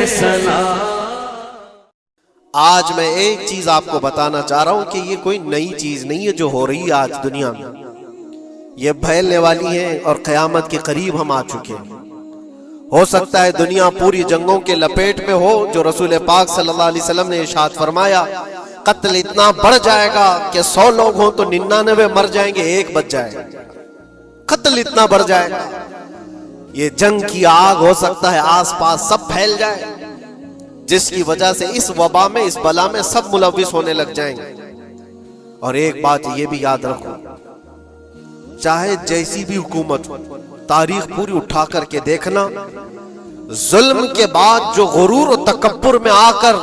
سلام۔ آج میں ایک چیز آپ کو بتانا چاہ رہا ہوں کہ یہ کوئی نئی چیز نہیں ہے جو ہو رہی ہے آج دنیا میں، یہ پھیلنے والی ہے اور قیامت کے قریب ہم آ چکے ہیں۔ ہو سکتا ہے دنیا پوری جنگوں کے لپیٹ میں ہو، جو رسول پاک صلی اللہ علیہ وسلم نے ارشاد فرمایا قتل اتنا بڑھ جائے گا کہ 100 لوگ ہوں تو 99 مر جائیں گے، ایک بچ جائے گا۔ قتل اتنا بڑھ جائے گا، یہ جنگ کی آگ ہو سکتا ہے آس پاس سب پھیل جائے، جس کی وجہ سے اس وبا میں، اس بلا میں سب ملوث ہونے لگ جائیں گے۔ اور ایک بات یہ بھی یاد رکھو، چاہے جیسی بھی حکومت ہو، تاریخ پوری اٹھا کر کے دیکھنا، ظلم کے بعد جو غرور و تکبر میں آ کر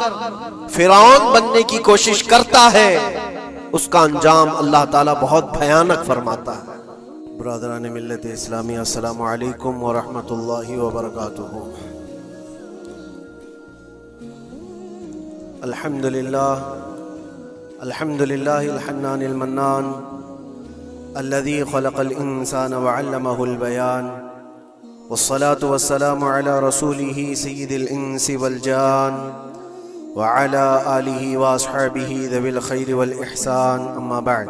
فرعون بننے کی کوشش کرتا ہے، اس کا انجام اللہ تعالیٰ بہت بھیانک فرماتا ہے۔ برادران ملت اسلامی، السلام علیکم ورحمۃ اللہ وبرکاتہ۔ الحمدللہ الحنان المنان الذي خلق الإنسان وعلمه البيان، والصلاة والسلام على رسوله سيد الإنس والجان وعلى آله وأصحابه ذوي الخير والإحسان، أما بعد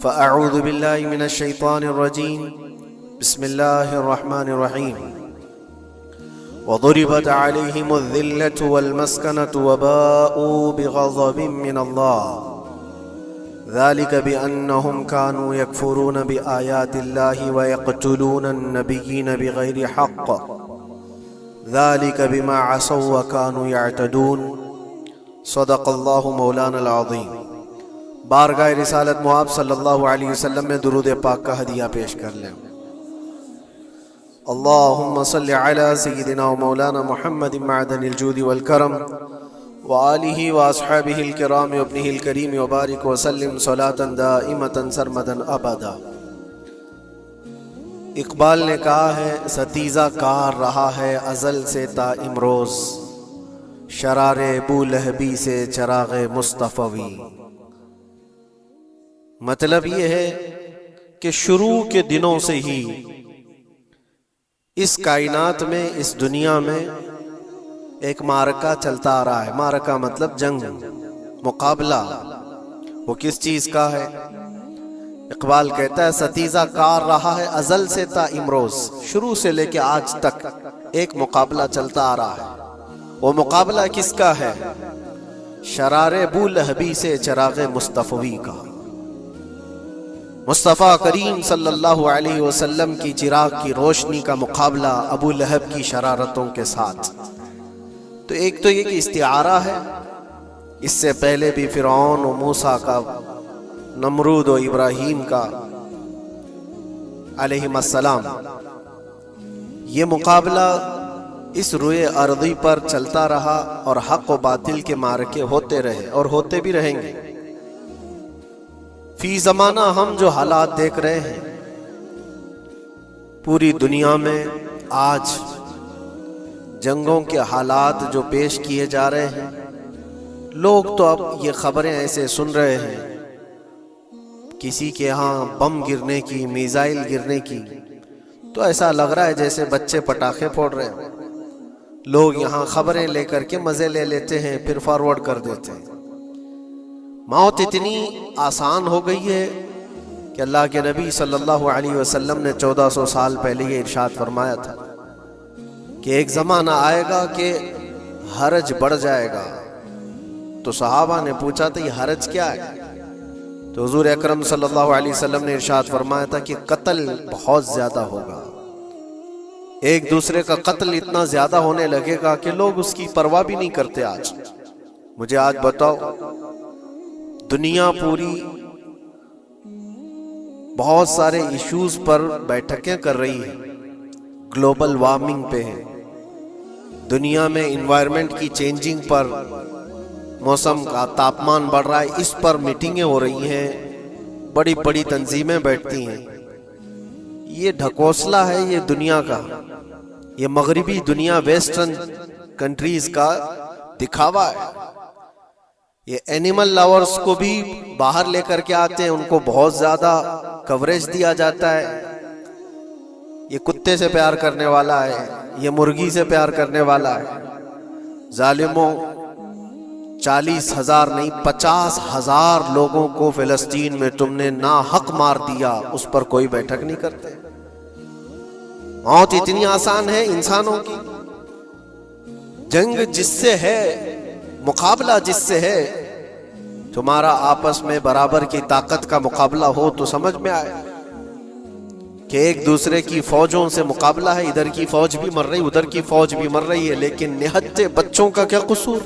فأعوذ بالله من الشيطان الرجيم، بسم الله الرحمن الرحيم۔ وضربت عليهم الذلة والمسكنة وباءوا بغضب من الله، ذلك بأنهم كانوا يكفرون بآيات الله ويقتلون النبيين بغير حق، ذلك بما عصوا وكانوا يعتدون، صدق اللہ مولانا العظیم۔ بارگاہ رسالت مآب صلی اللہ علیہ وسلم میں درود پاک کا ہدیہ پیش کر لیں۔ اللہم صلی علی سیدنا و مولانا محمد معدن الجود والکرم وآلہ واصحابہ الکرام وابنہ الکریم وبارک وسلم صلاة دائمة سرمدا ابدا۔ اقبال نے کہا ہے، ستیزہ کار رہا ہے ازل سے تا امروز، شرار بولہبی سے چراغ مصطفی۔ مطلب یہ ہے کہ شروع کے دنوں سے ہی اس کائنات میں، اس دنیا میں ایک معرکہ چلتا آ رہا ہے۔ معرکہ مطلب جنگ، مقابلہ۔ وہ کس چیز کا ہے؟ اقبال کہتا ہے ستیزہ کار رہا ہے ازل سے تا امروز، شروع سے لے کے آج تک ایک مقابلہ چلتا آ رہا ہے۔ وہ مقابلہ کس کا ہے؟ شرار بولہبی سے چراغ مصطفی کا۔ مصطفیٰ کریم صلی اللہ علیہ وسلم کی چراغ کی روشنی کا مقابلہ ابو لہب کی شرارتوں کے ساتھ۔ تو ایک تو یہ کہ استعارہ ہے، اس سے پہلے بھی فرعون و موسیٰ کا، نمرود و ابراہیم کا علیہم السلام، یہ مقابلہ اس روئے ارضی پر چلتا رہا اور حق و باطل کے معرکے ہوتے رہے اور ہوتے بھی رہیں گے۔ فی زمانہ ہم جو حالات دیکھ رہے ہیں پوری دنیا میں، آج جنگوں کے حالات جو پیش کیے جا رہے ہیں، لوگ تو اب یہ خبریں ایسے سن رہے ہیں، کسی کے ہاں بم گرنے کی، میزائل گرنے کی، تو ایسا لگ رہا ہے جیسے بچے پٹاخے پھوڑ رہے ہیں۔ لوگ یہاں خبریں لے کر کے مزے لے لیتے ہیں، پھر فارورڈ کر دیتے ہیں۔ موت اتنی آسان ہو گئی ہے کہ اللہ کے نبی صلی اللہ علیہ وسلم نے 1400 سال پہلے یہ ارشاد فرمایا تھا کہ ایک زمانہ آئے گا کہ حرج بڑھ جائے گا۔ تو صحابہ نے پوچھا تھا یہ حرج کیا ہے؟ تو حضور اکرم صلی اللہ علیہ وسلم نے ارشاد فرمایا تھا کہ قتل بہت زیادہ ہوگا، ایک دوسرے کا قتل اتنا زیادہ ہونے لگے گا کہ لوگ اس کی پرواہ بھی نہیں کرتے۔ آج مجھے آج بتاؤ، دنیا پوری بہت سارے ایشوز پر بیٹھکیں کر رہی ہے، گلوبل وارمنگ پہ ہے، دنیا میں انوائرمنٹ کی چینجنگ پر، موسم کا تاپمان بڑھ رہا ہے، اس پر میٹنگیں ہو رہی ہیں، بڑی بڑی تنظیمیں بیٹھتی ہیں۔ یہ ڈھکوسلا ہے یہ دنیا کا، یہ مغربی دنیا، ویسٹرن کنٹریز کا دکھاوا ہے۔ یہ اینیمل لاورز کو بھی باہر لے کر کے آتے ہیں، ان کو بہت زیادہ کوریج دیا جاتا ہے۔ یہ کتے سے پیار کرنے والا ہے، یہ مرغی سے پیار کرنے والا ہے، ظالموں 40,000 نہیں 50,000 لوگوں کو فلسطین میں تم نے ناحق مار دیا، اس پر کوئی بیٹھک نہیں کرتے۔ موت اتنی آسان ہے انسانوں کی، جنگ جس سے ہے، مقابلہ جس سے ہے، تمہارا آپس میں برابر کی طاقت کا مقابلہ ہو تو سمجھ میں آئے کہ ایک دوسرے کی فوجوں سے مقابلہ ہے، ادھر کی فوج بھی مر رہی، ادھر کی فوج بھی مر رہی ہے، لیکن نہتے بچوں کا کیا قصور؟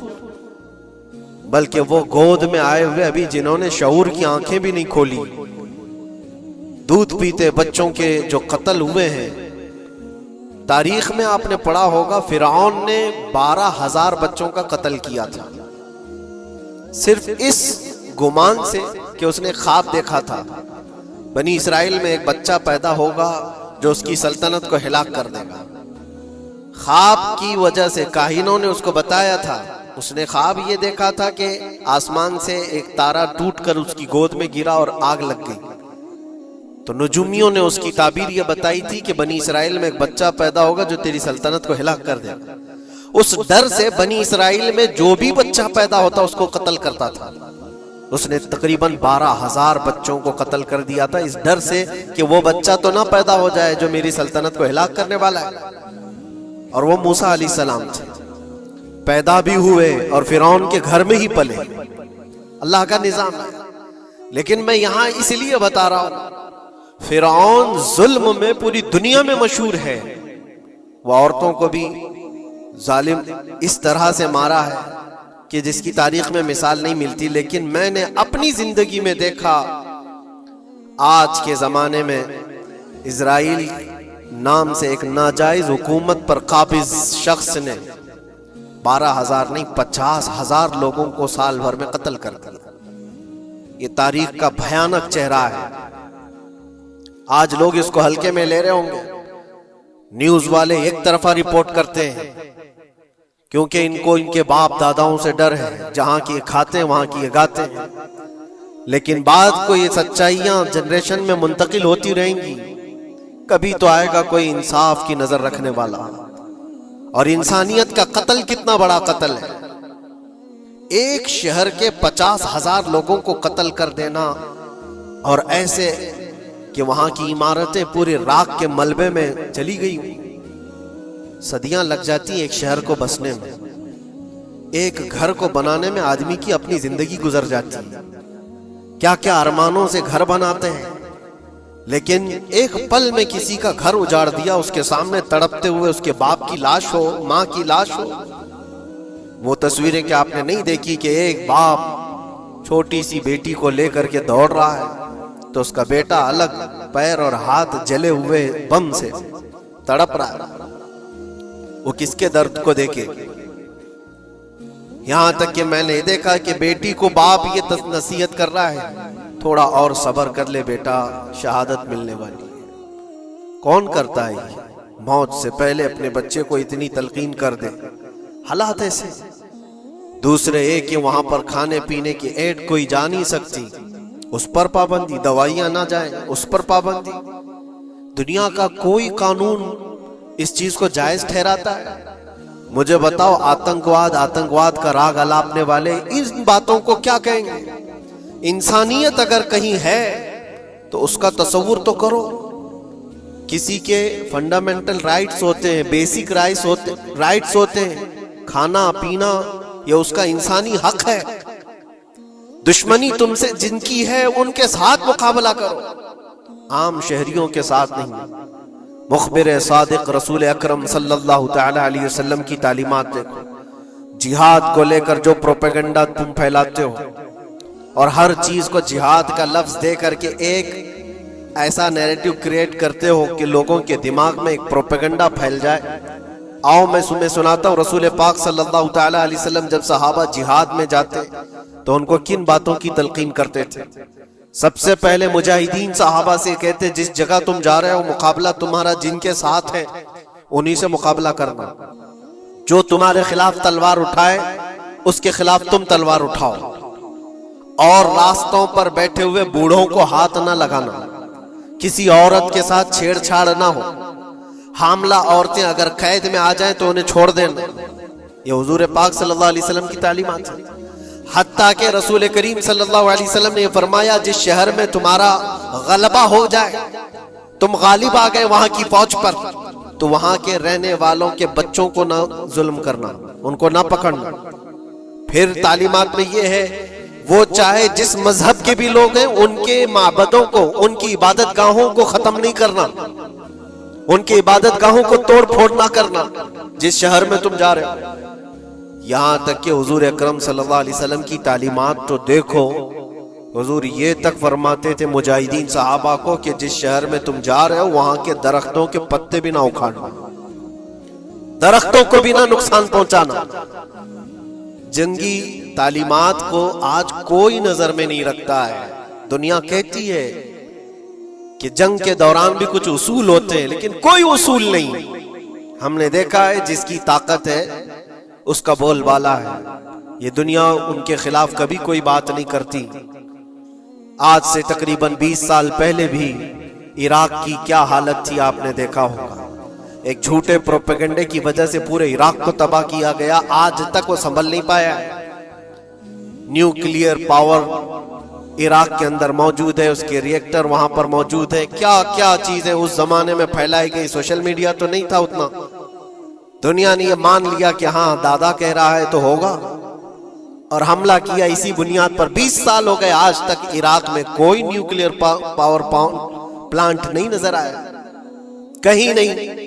بلکہ وہ گود میں آئے ہوئے ابھی جنہوں نے شعور کی آنکھیں بھی نہیں کھولی، دودھ پیتے بچوں کے جو قتل ہوئے ہیں۔ تاریخ میں آپ نے پڑھا ہوگا فرعون نے 12,000 بچوں کا قتل کیا تھا، صرف اس گمان سے کہ اس نے خواب دیکھا تھا بنی اسرائیل میں ایک بچہ پیدا ہوگا جو اس کی سلطنت کو ہلاک کر دے گا۔ خواب کی وجہ سے کاہنوں نے اس کو بتایا تھا، اس نے خواب یہ دیکھا تھا کہ آسمان سے ایک تارا ٹوٹ کر اس کی گود میں گرا اور آگ لگ گئی، تو نجومیوں نے اس کی تعبیر یہ بتائی تھی کہ بنی اسرائیل میں ایک بچہ پیدا ہوگا جو تیری سلطنت کو ہلاک کر دے گا۔ اس ڈر سے بنی اسرائیل میں جو بھی بچہ پیدا ہوتا اس کو قتل کرتا تھا۔ اس نے تقریباً 12,000 بچوں کو قتل کر دیا تھا، اس ڈر سے کہ وہ بچہ تو نہ پیدا ہو جائے جو میری سلطنت کو ہلاک کرنے والا ہے۔ اور وہ موسیٰ علیہ السلام تھے، پیدا بھی ہوئے اور فرعون کے گھر میں ہی پلے، اللہ کا نظام ہے۔ لیکن میں یہاں اس لیے بتا رہا ہوں، فرعون ظلم میں پوری دنیا میں مشہور ہے، وہ عورتوں کو بھی ظالم اس طرح سے مارا ہے کہ جس کی تاریخ میں مثال نہیں ملتی۔ لیکن میں نے اپنی زندگی میں دیکھا، آج کے زمانے میں اسرائیل نام سے ایک ناجائز حکومت پر قابض شخص نے 12,000 نہیں 50,000 لوگوں کو سال بھر میں قتل کر دیا۔ یہ تاریخ کا بھیانک چہرہ ہے۔ آج لوگ اس کو ہلکے میں لے رہے ہوں گے، نیوز والے ایک طرفہ رپورٹ کرتے ہیں کیونکہ ان کو ان کے باپ داداؤں سے ڈر ہے، جہاں کی کھاتے ہیں وہاں کی گاتے ہیں، لیکن بعد کو یہ سچائیاں جنریشن میں منتقل ہوتی رہیں گی۔ کبھی تو آئے گا کوئی انصاف کی نظر رکھنے والا، اور انسانیت کا قتل کتنا بڑا قتل ہے، ایک شہر کے 50,000 لوگوں کو قتل کر دینا، اور ایسے کہ وہاں کی عمارتیں پورے راکھ کے ملبے میں چلی گئی، صدیاں لگ جاتی ایک شہر کو بسنے میں، ایک گھر کو بنانے میں آدمی کی اپنی زندگی گزر جاتی ہے، کیا کیا ارمانوں سے گھر بناتے ہیں، لیکن ایک پل میں کسی کا گھر اجاڑ دیا، اس کے سامنے تڑپتے ہوئے اس کے باپ کی لاش ہو، ماں کی لاش ہو۔ وہ تصویریں کہ آپ نے نہیں دیکھی کہ ایک باپ چھوٹی سی بیٹی کو لے کر کے دوڑ رہا ہے تو اس کا بیٹا الگ پیر اور ہاتھ جلے ہوئے بم سے تڑپ رہا ہے، وہ کس کے درد کو دیکھے؟ یہاں تک کہ میں نے دیکھا کہ بیٹی کو باپ یہ نصیحت کر رہا ہے، تھوڑا اور صبر کر لے بیٹا، شہادت ملنے والی ہے۔ کون کرتا ہے یہ؟ موت سے پہلے اپنے بچے کو اتنی تلقین کر دے، حالات ایسے۔ دوسرے ایک کہ وہاں پر کھانے پینے کی ایڈ کوئی جا نہیں سکتی، اس پر پابندی، دوائیاں نہ جائیں اس پر پابندی۔ دنیا کا کوئی قانون اس چیز کو جائز ٹھہراتا ہے؟ مجھے بتاؤ، آتنکواد کا راگ الاپنے والے ان باتوں کو کیا کہیں گے؟ انسانیت اگر کہیں ہے تو اس کا تصور تو کرو۔ کسی کے فنڈامنٹل رائٹس ہوتے ہیں، بیسک رائٹس ہوتے ہیں، کھانا پینا یہ اس کا انسانی حق ہے۔ دشمنی تم سے جن کی ہے ان کے ساتھ مقابلہ کرو، عام شہریوں کے ساتھ نہیں۔ مخبر صادق رسول اکرم صلی اللہ تعالی علیہ وسلم کی تعلیمات دیکھو، جہاد کو لے کر جو پروپیگنڈا تم پھیلاتے ہو اور ہر چیز کو جہاد کا لفظ دے کر کے ایک ایسا نیریٹو کریٹ کرتے ہو کہ لوگوں کے دماغ میں ایک پروپیگنڈا پھیل جائے۔ آؤ میں سناتا ہوں، رسول پاک صلی اللہ تعالی علیہ وسلم جب صحابہ جہاد میں جاتے تو ان کو کن باتوں کی تلقین کرتے تھے؟ سب سے پہلے مجاہدین صحابہ سے کہتے جس جگہ تم جا رہے ہو مقابلہ تمہارا جن کے ساتھ ہے انہی سے مقابلہ کرنا، جو تمہارے خلاف تلوار اٹھائے اس کے خلاف تم تلوار اٹھاؤ، اور راستوں پر بیٹھے ہوئے بوڑھوں کو ہاتھ نہ لگانا، کسی عورت کے ساتھ چھیڑ چھاڑ نہ ہو، حاملہ عورتیں اگر قید میں آ جائیں تو انہیں چھوڑ دینا، یہ حضور پاک صلی اللہ علیہ وسلم کی تعلیمات ہیں۔ حتیٰ کہ رسول کریم صلی اللہ علیہ وسلم نے یہ فرمایا جس شہر میں تمہارا غلبہ ہو جائے، تم غالب آ گئے وہاں کی فوج پر، تو وہاں کے رہنے والوں کے بچوں کو نہ ظلم کرنا، ان کو نہ پکڑنا۔ پھر تعلیمات میں یہ ہے وہ چاہے جس مذہب کے بھی لوگ ہیں ان کے معبدوں کو، ان کی عبادت گاہوں کو ختم نہیں کرنا، ان کی عبادت گاہوں کو توڑ پھوڑ نہ کرنا جس شہر میں تم جا رہے ہو۔ یہاں تک کہ حضور اکرم صلی اللہ علیہ وسلم کی تعلیمات تو دیکھو، حضور یہ تک فرماتے تھے مجاہدین صحابہ کو کہ جس شہر میں تم جا رہے ہو وہاں کے درختوں کے پتے بھی نہ اکھاڑنا، درختوں کو بھی نہ نقصان پہنچانا۔ جنگی تعلیمات کو آج کوئی نظر میں نہیں رکھتا ہے۔ دنیا کہتی ہے کہ جنگ کے دوران بھی کچھ اصول ہوتے ہیں، لیکن کوئی اصول نہیں۔ ہم نے دیکھا ہے جس کی طاقت ہے اس کا بول بالا ہے۔ یہ دنیا ان کے خلاف کبھی کوئی بات نہیں کرتی۔ آج سے تقریباً 20 سال پہلے بھی عراق کی کیا حالت تھی آپ نے دیکھا ہوگا۔ ایک جھوٹے پروپیگنڈے کی وجہ سے پورے عراق کو تباہ کیا گیا، آج تک وہ سنبھل نہیں پایا ہے۔ نیوکلیئر پاور عراق کے اندر موجود ہے، اس کے ری ایکٹر وہاں پر موجود ہے، کیا کیا چیزیں اس زمانے میں پھیلائی گئی۔ سوشل میڈیا تو نہیں تھا اتنا، دنیا نے یہ مان لیا کہ ہاں دادا کہہ رہا ہے تو ہوگا، اور حملہ کیا اسی بنیاد پر۔ 20 سال ہو گئے، آج تک عراق میں کوئی نیوکلیئر پاور پلانٹ نہیں نظر آیا، کہیں نہیں۔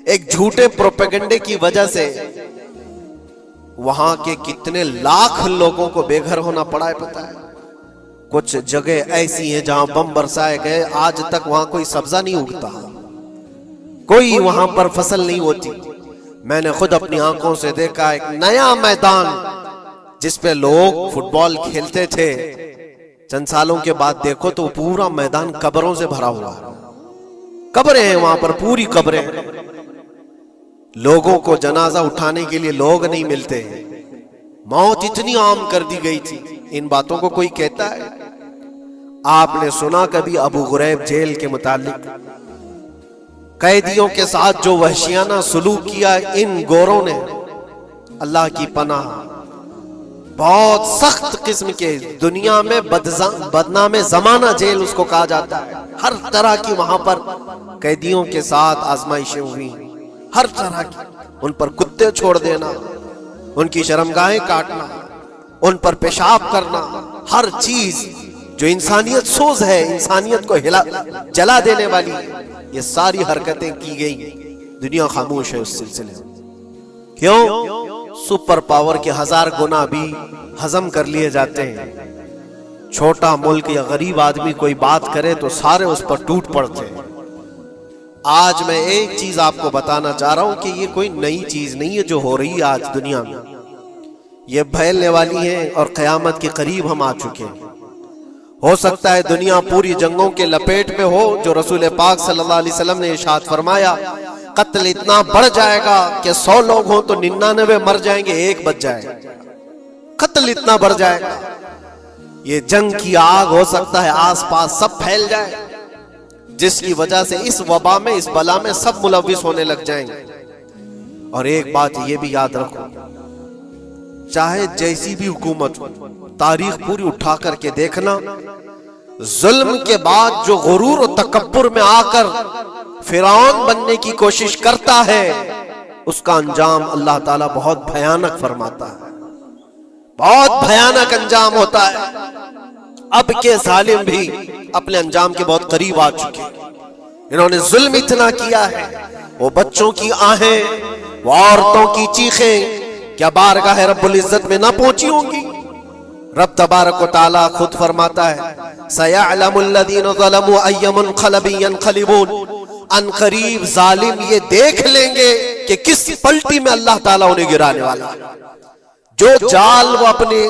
ایک جھوٹے پروپیگنڈے کی وجہ سے وہاں کے کتنے لاکھ لوگوں کو بے گھر ہونا پڑا ہے پتہ ہے۔ کچھ جگہ ایسی ہیں جہاں بم برسائے گئے، آج تک وہاں کوئی سبزہ نہیں اگتا، کوئی وہاں پر فصل نہیں ہوتی۔ میں نے خود اپنی آنکھوں سے دیکھا ایک نیا میدان جس پہ لوگ فٹ بال کھیلتے تھے، چند سالوں کے بعد دیکھو تو پورا میدان قبروں سے بھرا ہوا ہے، قبریں ہیں وہاں پر، پوری قبریں۔ لوگوں کو جنازہ اٹھانے کے لیے لوگ نہیں ملتے، موت اتنی عام کر دی گئی تھی۔ ان باتوں کو کوئی کہتا ہے؟ آپ نے سنا کبھی ابو غریب جیل کے متعلق؟ قیدیوں کے ساتھ جو وحشیانہ سلوک کیا ان گوروں نے، اللہ کی پناہ، بہت سخت قسم کے، دنیا میں بدنام زمانہ جیل اس کو کہا جاتا ہے۔ ہر طرح کی وہاں پر قیدیوں کے ساتھ آزمائشیں ہوئی، ہر طرح کی، ان پر کتے چھوڑ دینا، ان کی شرمگاہیں کاٹنا، ان پر پیشاب کرنا، ہر چیز جو انسانیت سوز ہے، انسانیت کو جلا دینے والی، یہ ساری حرکتیں کی گئی۔ دنیا خاموش ہے اس سلسلے میں۔ کیوں؟ سپر پاور کے 1000 گنا بھی ہضم کر لیے جاتے ہیں۔ چھوٹا ملک یا غریب آدمی کوئی بات کرے تو سارے اس پر ٹوٹ پڑتے ہیں۔ آج میں ایک چیز آپ کو بتانا چاہ رہا ہوں کہ یہ کوئی نئی چیز نہیں ہے جو ہو رہی ہے آج دنیا میں، یہ پھیلنے والی ہے اور قیامت کے قریب ہم آ چکے ہیں۔ ہو سکتا ہے دنیا پوری جنگوں کے لپیٹ میں ہو، جو رسول پاک صلی اللہ علیہ وسلم نے ارشاد فرمایا قتل اتنا بڑھ جائے گا کہ 100 لوگ ہوں تو 99 مر جائیں گے، ایک بچ جائے گا۔ قتل اتنا بڑھ جائے گا، یہ جنگ کی آگ ہو سکتا ہے آس پاس سب پھیل جائے، جس کی وجہ سے اس وبا میں، اس بلا میں سب ملوث ہونے لگ جائیں گے۔ اور ایک بات یہ بھی یاد رکھو، چاہے جیسی بھی حکومت ہو، تاریخ پوری اٹھا کر کے دیکھنا، ظلم کے بعد جو غرور و تکبر میں آ کر فرعون بننے کی کوشش کرتا ہے، اس کا انجام اللہ تعالیٰ بہت بھیانک فرماتا ہے، بہت بھیانک انجام ہوتا ہے۔ اب کے ظالم بھی اپنے انجام کے بہت قریب آ چکے، انہوں نے ظلم اتنا کیا ہے، وہ بچوں کی آہیں، وہ عورتوں کی چیخیں کیا بارگاہ رب العزت میں نہ پہنچی ہوں گی؟ رب تبارک و تعالیٰ خود فرماتا ہے سَيَعْلَمُ الَّذِينَ ظَلَمُوا أَيَّ مُنْقَلَبٍ يَنْقَلِبُونَ، ان قریب ظالم یہ دیکھ لیں گے کہ کس پلٹی میں اللہ تعالیٰ انہیں گرانے والا ہے۔ جو جال وہ اپنے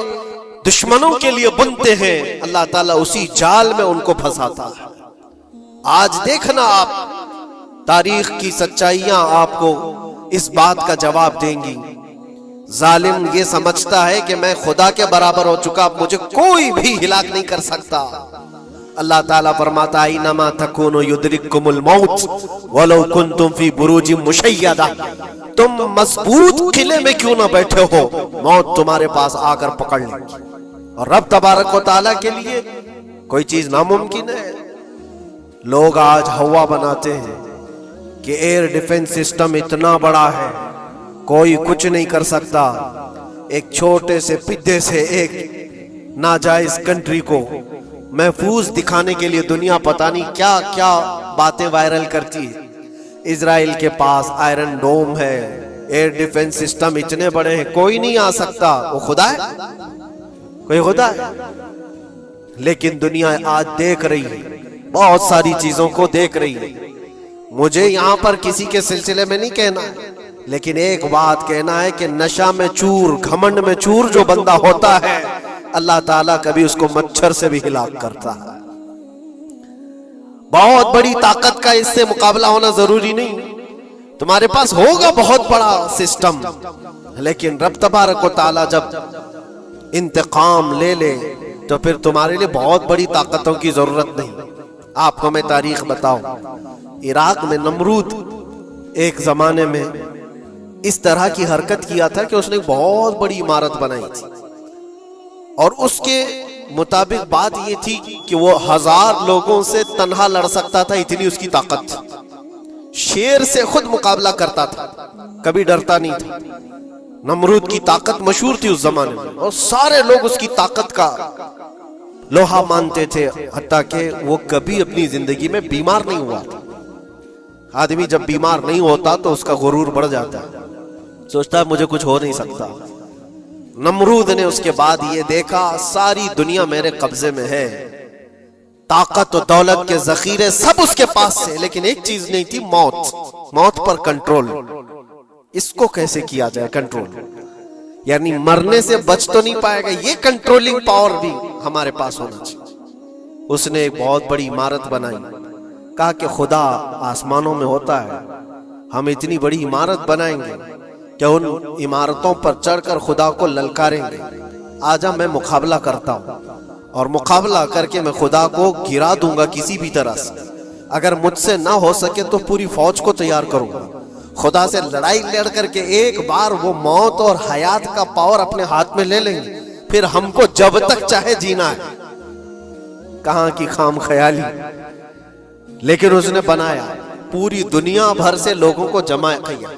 دشمنوں کے لیے بنتے ہیں، اللہ تعالیٰ اسی جال میں ان کو پھنساتا ہے۔ آج دیکھنا آپ، تاریخ کی سچائیاں آپ کو اس بات کا جواب دیں گی۔ ظالم یہ سمجھتا ہے کہ میں خدا کے برابر ہو چکا، مجھے کوئی بھی ہلاک نہیں کر سکتا۔ اللہ تعالیٰ فرماتا ہے انما تکونوا یدرککم الموت ولو کنتم فی بروج مشیدہ، تم مضبوط قلعے میں کیوں نہ بیٹھے ہو، موت تمہارے پاس آ کر پکڑ لے گی۔ اور رب تبارک و تعالیٰ کے لیے کوئی چیز ناممکن ہے۔ لوگ آج ہوا بناتے ہیں کہ ایئر ڈیفنس سسٹم اتنا بڑا ہے کوئی کچھ نہیں کر سکتا، ایک چھوٹے سے پدے سے ایک ناجائز کنٹری کو محفوظ دکھانے کے لیے دنیا پتہ نہیں کیا کیا باتیں وائرل کرتی ہے۔ اسرائیل کے پاس آئرن ڈوم ہے، ایئر ڈیفنس سسٹم اتنے بڑے ہیں، کوئی نہیں آ سکتا۔ وہ خدا ہے؟ کوئی خدا ہے؟ لیکن دنیا آج دیکھ رہی ہے، بہت ساری چیزوں کو دیکھ رہی ہے۔ مجھے یہاں پر کسی کے سلسلے میں نہیں کہنا ہے، لیکن ایک بات کہنا ہے کہ نشہ میں چور، گھمنڈ میں چور جو بندہ ہوتا ہے، اللہ تعالیٰ کبھی اس کو مچھر سے بھی ہلاک کرتا ہے۔ بہت بڑی طاقت کا اس سے مقابلہ ہونا ضروری نہیں، تمہارے پاس ہوگا بہت بڑا سسٹم، لیکن رب تبارک و تعالیٰ جب انتقام لے لے تو پھر تمہارے لیے بہت بڑی طاقتوں کی ضرورت نہیں۔ آپ کو میں تاریخ بتاؤں، عراق میں نمرود ایک زمانے میں اس طرح کی حرکت کیا تھا کہ اس نے بہت بڑی عمارت بنائی تھی، اور اس کے مطابق بات یہ تھی کہ وہ 1000 لوگوں سے تنہا لڑ سکتا تھا، اتنی اس کی طاقت تھی۔ شیر سے خود مقابلہ کرتا تھا، کبھی ڈرتا نہیں تھا۔ نمرود کی طاقت مشہور تھی اس زمانے میں، اور سارے لوگ اس کی طاقت کا لوہا مانتے تھے، حتیٰ کہ وہ کبھی اپنی زندگی میں بیمار نہیں ہوا تھا۔ آدمی جب بیمار نہیں ہوتا تو اس کا غرور بڑھ جاتا ہے، سوچتا ہے مجھے کچھ ہو نہیں سکتا۔ نمرود نے اس کے بعد یہ دیکھا ساری دنیا میرے قبضے میں ہے، طاقت و دولت کے ذخیرے سب اس کے پاس سے، لیکن ایک چیز نہیں تھی، موت پر کنٹرول۔ اس کو کیسے کیا جائے کنٹرول؟ یعنی مرنے سے بچ تو نہیں پائے گا، یہ کنٹرولنگ پاور بھی ہمارے پاس ہونا چاہیے۔ اس نے ایک بہت بڑی عمارت بنائی، کہا کہ خدا آسمانوں میں ہوتا ہے، ہم اتنی بڑی عمارت بنائیں گے کہ ان عمارتوں پر چڑھ کر خدا کو للکاریں گے۔ آجا میں مقابلہ کرتا ہوں، اور مقابلہ کر کے میں خدا کو گرا دوں گا کسی بھی طرح سے۔ اگر مجھ سے نہ ہو سکے تو پوری فوج کو تیار کروں گا، خدا سے لڑائی لڑ کر کے ایک بار وہ موت اور حیات کا پاور اپنے ہاتھ میں لے لیں گے، پھر ہم کو جب تک چاہے جینا ہے۔ کہاں کی خام خیالی! لیکن اس نے بنایا، پوری دنیا بھر سے لوگوں کو جمع کیا،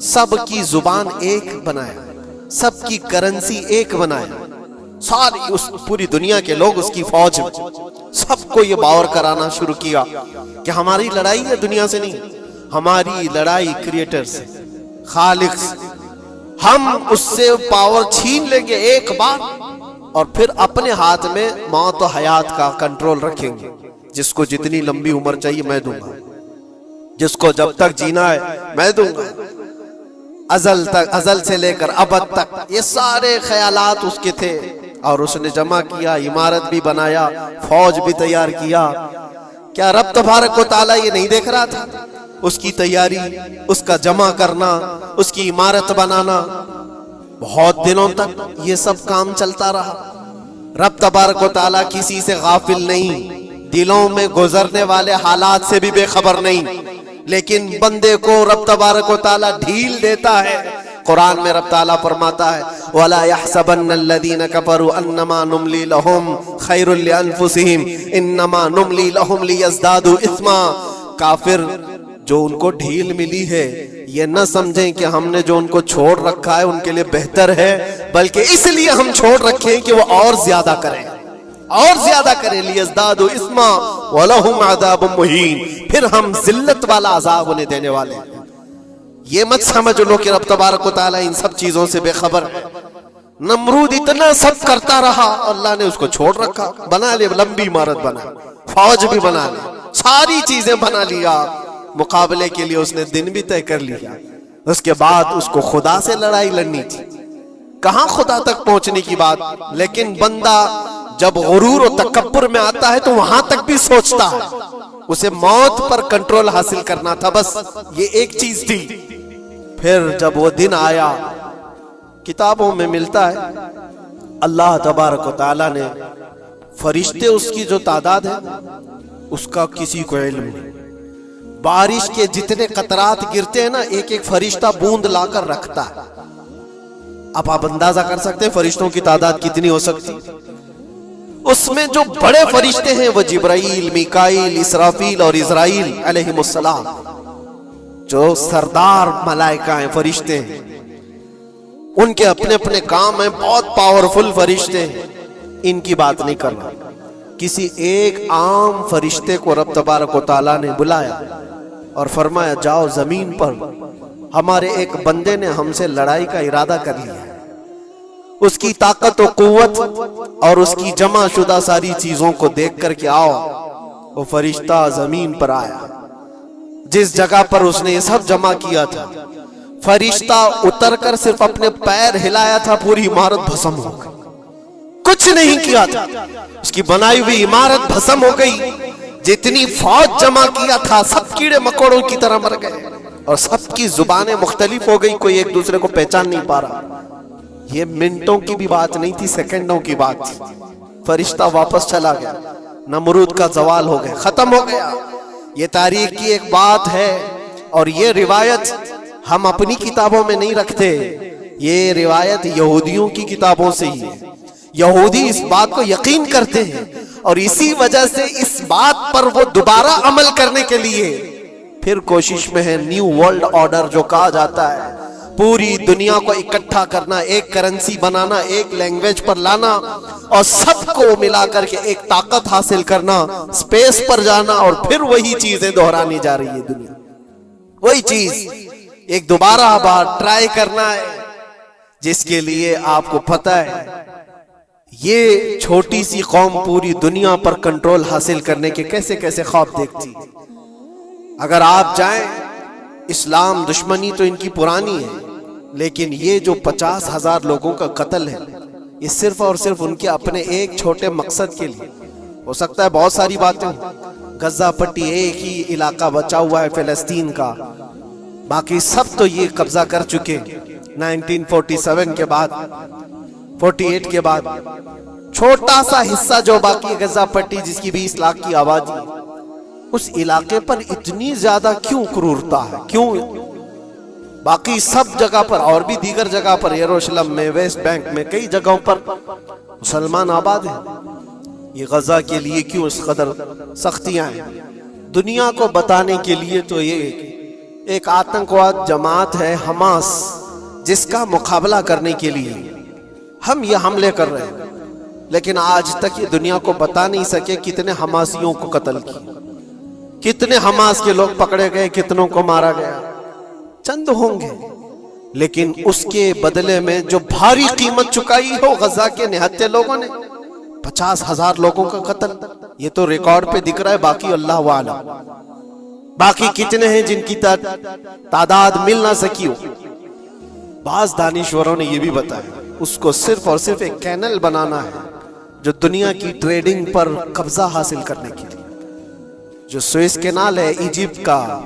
سب کی زبان ایک بنایا، سب کی کرنسی ایک بنایا، ساری اس پوری دنیا کے لوگ اس کی فوج میں، سب کو یہ باور کرانا شروع کیا کہ ہماری لڑائی ہے دنیا سے نہیں، ہماری لڑائی کریٹر سے، خالق سے۔ ہم اس سے پاور چھین لیں گے ایک بار، اور پھر اپنے ہاتھ میں موت و حیات کا کنٹرول رکھیں گے۔ جس کو جتنی لمبی عمر چاہیے میں دوں گا، جس کو جب تک جینا ہے میں دوں گا، ازل سے لے کر ابد تک۔ یہ سارے خیالات اس کے تھے، اور اس نے جمع کیا، عمارت بھی بنایا، فوج بھی تیار کیا۔ کیا رب تبارک و تعالیٰ یہ نہیں دیکھ رہا تھا؟ اس کی تیاری، اس کا جمع کرنا، اس کی عمارت بنانا، بہت دنوں تک یہ سب کام چلتا رہا۔ رب تبارک و تعالیٰ کسی سے غافل نہیں، دلوں میں گزرنے والے حالات سے بھی بے خبر نہیں، لیکن بندے کو رب تبارک و تعالیٰ ڈھیل دیتا ہے۔ قرآن میں رب تعالیٰ فرماتا ہے وَلَا يَحْسَبَنَّ الَّذِينَ كَفَرُوا أَنَّمَا نُمْلِي لَهُمْ خَيْرٌ لِأَنفُسِهِمْ إِنَّمَا نُمْلِي لَهُمْ لِيَزْدَادُوا إِثْمًا۔ کافر جو ان کو ڈھیل ملی ہے، یہ نہ سمجھیں کہ ہم نے جو ان کو چھوڑ رکھا ہے ان کے لیے بہتر ہے، بلکہ اس لیے ہم چھوڑ رکھیں کہ وہ اور زیادہ کریں، اور زیادہ کریں۔ لیزدادوا اثما ولہم عذاب مہین، پھر ہم ذلت والا عذاب انہیں دینے والے ہیں۔ یہ مت سمجھ لو کہ رب تبارک و تعالیٰ ان سب چیزوں سے بے خبر ہے۔ نمرود اتنا سب کرتا رہا، اللہ نے اس کو چھوڑ رکھا، بنا لے لمبی عمارت، بنا فوج بھی بنا لی، ساری چیزیں بنا لیا، مقابلے کے لیے اس نے دن بھی طے کر لیا۔ اس کے بعد اس کو خدا سے لڑائی لڑنی تھی، کہاں خدا تک پہنچنے کی بات، لیکن بندہ جب غرور و تکبر میں آتا ہے تو وہاں تک بھی سوچتا ہے۔ اسے موت پر کنٹرول حاصل کرنا تھا، بس یہ ایک چیز تھی۔ پھر جب وہ دن آیا، کتابوں میں ملتا ہے اللہ تبارک و تعالیٰ نے فرشتے اس کی جو تعداد ہے اس کا کسی کو علم نہیں. بارش کے جتنے قطرات گرتے ہیں نا ایک ایک فرشتہ بوند لا کر رکھتا ہے. اب آپ اندازہ کر سکتے ہیں فرشتوں کی تعداد کتنی ہو سکتی. اس میں جو بڑے فرشتے ہیں وہ جبرائیل، میکائیل، اسرافیل اور اسرائیل علیہم السلام، جو سردار ملائکہ ہیں، فرشتے ہیں. ان کے اپنے اپنے کام ہیں، بہت پاورفل فرشتے ہیں. ان کی بات نہیں کر رہا. کسی ایک عام فرشتے کو رب تبارک و تعالیٰ نے بلایا اور فرمایا جاؤ زمین پر ہمارے ایک بندے نے ہم سے لڑائی کا ارادہ کر لیا ہے. اس کی طاقت و قوت اور اس کی جمع شدہ ساری چیزوں کو دیکھ کر کے آؤ. وہ فرشتہ زمین پر آیا. جس جگہ پر اس نے یہ سب جمع کیا تھا، فرشتہ اتر کر صرف اپنے پیر ہلایا تھا، پوری عمارت بھسم ہو گئی. کچھ نہیں کیا تھا، اس کی بنائی ہوئی عمارت بھسم ہو گئی. جتنی فوج جمع کیا تھا سب کیڑے مکوڑوں کی طرح مر گئے اور سب کی زبانیں مختلف ہو گئی، کوئی ایک دوسرے کو پہچان نہیں پا رہا. یہ منٹوں کی بھی بات نہیں تھی، سیکنڈوں کی بات تھی. فرشتہ واپس چلا گیا. نمرود کا زوال ہو گیا، ختم ہو گیا. یہ تاریخ کی ایک بات ہے اور یہ روایت ہم اپنی کتابوں میں نہیں رکھتے. یہ روایت یہودیوں کی کتابوں سے ہی ہے. یہودی اس بات کو یقین کرتے ہیں اور اسی وجہ سے اس بات پر وہ دوبارہ عمل کرنے کے لیے پھر کوشش میں ہے. نیو ورلڈ آرڈر جو کہا جاتا ہے، پوری دنیا کو اکٹھا کرنا، ایک کرنسی بنانا، ایک لینگویج پر لانا اور سب کو ملا کر کے ایک طاقت حاصل کرنا، سپیس پر جانا اور پھر وہی چیزیں دہرانی جا رہی ہے. دنیا وہی چیز ایک دوبارہ بار ٹرائی کرنا ہے، جس کے لیے آپ کو پتہ ہے یہ چھوٹی سی قوم پوری دنیا پر کنٹرول حاصل کرنے کے کیسے کیسے خواب دیکھتی. اگر آپ جائیں، اسلام دشمنی تو ان کی پرانی ہے، لیکن یہ جو 50,000 لوگوں کا قتل ہے یہ صرف اور صرف ان کے اپنے ایک چھوٹے مقصد کے لیے. ہو سکتا ہے بہت ساری باتیں، غزہ پٹی ایک ہی علاقہ بچا ہوا ہے فلسطین کا، باقی سب تو یہ قبضہ کر چکے. 1947 کے بعد، 48 کے بعد چھوٹا سا حصہ جو باقی غزہ پٹی جس کی 20 لاکھ کی آبادی، اس علاقے پر اتنی زیادہ کیوں کرورتا ہے؟ کیوں؟ باقی سب جگہ پر اور بھی دیگر جگہ پر، یروشلم میں، ویسٹ بینک میں، کئی جگہوں پر مسلمان آباد ہیں. یہ غزہ کے لیے کیوں اس قدر سختیاں ہیں؟ دنیا کو بتانے کے لیے تو یہ ایک آتنکواد جماعت ہے حماس، جس کا مقابلہ کرنے کے لیے ہم یہ حملے کر رہے ہیں. لیکن آج تک یہ دنیا کو بتا نہیں سکے کتنے حماسیوں کو قتل کیا، کتنے حماس کے لوگ پکڑے گئے، کتنوں کو مارا گیا. چند ہوں گے، لیکن اس کے بدلے میں جو بھاری قیمت چکائی ہو غزہ کے نہتے لوگوں نے، 50,000 لوگوں کا قتل، یہ تو ریکارڈ پہ دکھ رہا ہے. باقی اللہ عالم، باقی کتنے ہیں جن کی تعداد مل نہ سکی ہو. بعض دانشوروں نے یہ بھی بتایا اس کو صرف اور صرف ایک کینل بنانا ہے جو دنیا کی ٹریڈنگ پر قبضہ حاصل کرنے کے لیے. جو سوئس کینال ہے ایجپٹ کا،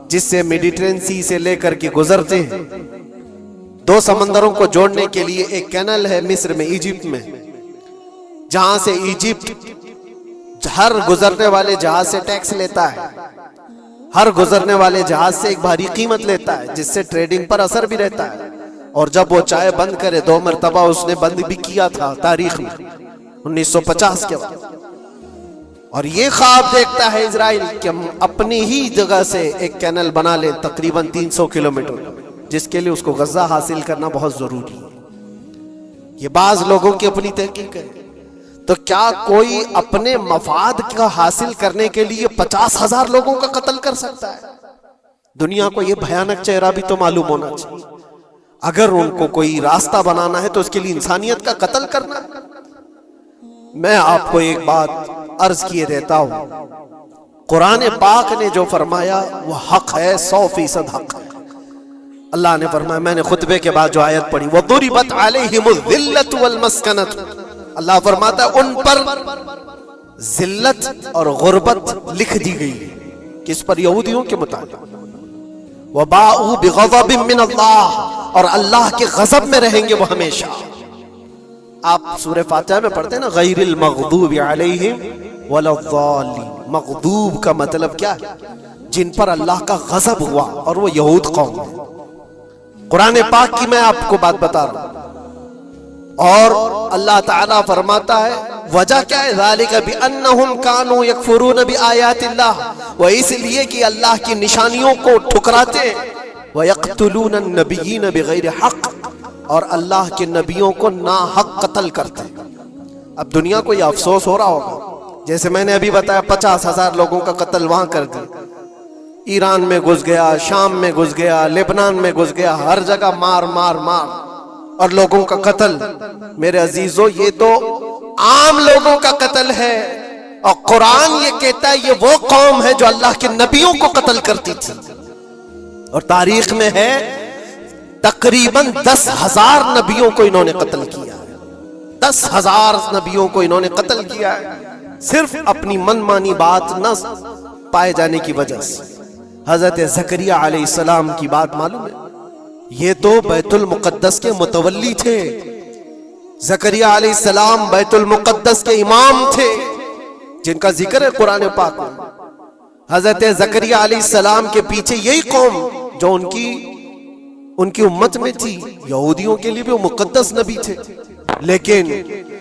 جس سے میڈیٹرین سی سے لے کر کے گزرتے ہیں، 2 سمندروں کو جوڑنے کے لیے ایک کینل ہے مصر میں، ایجپٹ میں، جہاں سے ایجپٹ ہر گزرنے والے جہاز سے ٹیکس لیتا ہے، ہر گزرنے والے جہاز سے ایک بھاری قیمت لیتا ہے، جس سے ٹریڈنگ پر اثر بھی رہتا ہے. اور جب وہ چاہے بند کرے، 2 مرتبہ اس نے بند بھی کیا تھا تاریخ میں 1950 کے بعد. اور یہ خواب دیکھتا ہے اسرائیل کہ ہم اپنی ہی جگہ سے ایک کینل بنا لیں تقریباً 300 کلومیٹر، جس کے لیے اس کو غزہ حاصل کرنا بہت ضروری ہے. یہ بعض لوگوں کی اپنی تحقیق ہے. تو کیا کوئی اپنے مفاد کا حاصل کرنے کے لیے 50,000 لوگوں کا قتل کر سکتا ہے؟ دنیا کو یہ بھیانک چہرہ بھی تو معلوم ہونا چاہیے. اگر ان کو کوئی راستہ بنانا ہے تو اس کے لیے انسانیت کا قتل کرنا. میں آپ کو ایک بات عرض کیے دیتا ہوں، قرآن پاک نے جو فرمایا وہ حق ہے، 100% حق ہے. اللہ نے فرمایا، میں نے خطبے کے بعد جو آیت پڑھی، وَضُرِبَتْ عَلَيْهِمُ الذِّلَّةُ وَالْمَسْكَنَةُ، اللہ فرماتا ہے ان پر ذلت اور غربت لکھ دی گئی. کس پر؟ یہودیوں کے مطابق. وَبَاءُوا بِغَضَبٍ مِّنَ اللَّهِ، اور اللہ کے غضب میں رہیں گے وہ ہمیشہ. آپ سورہ فاتحہ میں پڑھتے ہیں نا غیر المغضوب علیہم ولا الضالین. مغضوب کا مطلب کیا ہے؟ جن پر اللہ کا غضب ہوا، اور وہ یہود قوم ہے. قرآن پاک کی میں آپ کو بات بتا رہا ہوں. اور اللہ تعالیٰ فرماتا ہے وجہ کیا ہے؟ ذالک بانہم کانوا یکفرون بآیات اللہ، وہ اس لیے کہ اللہ کی نشانیوں کو ٹھکراتے ہیں. ویقتلون النبیین بغیر حق، اور اللہ کے نبیوں کو ناحق قتل کرتے ہیں. اب دنیا کو یہ افسوس ہو رہا ہوگا، جیسے میں نے ابھی بتایا 50,000 لوگوں کا قتل وہاں کر دیا. ایران میں گھس گیا، شام میں گھس گیا، لبنان میں گھس گیا، ہر جگہ مار مار مار اور لوگوں کا قتل. میرے عزیزو، یہ تو عام لوگوں کا قتل ہے، اور قرآن یہ کہتا ہے یہ وہ قوم ہے جو اللہ کے نبیوں کو قتل کرتی تھی. اور تاریخ میں ہے تقریباً 10,000 نبیوں کو انہوں نے قتل کیا ہے. 10,000 نبیوں کو انہوں نے قتل کیا ہے، صرف اپنی من مانی بات نہ پائے جانے کی وجہ سے. حضرت زکریا علیہ السلام کی بات معلوم ہے، یہ تو بیت المقدس کے متولی تھے. زکریا علیہ السلام بیت المقدس کے امام تھے، جن کا ذکر ہے قرآن پاک میں. حضرت زکریا علیہ السلام کے پیچھے یہی قوم جو ان کی امت میں تھی، یہودیوں کے لیے بھی وہ مقدس نبی تھے. لیکن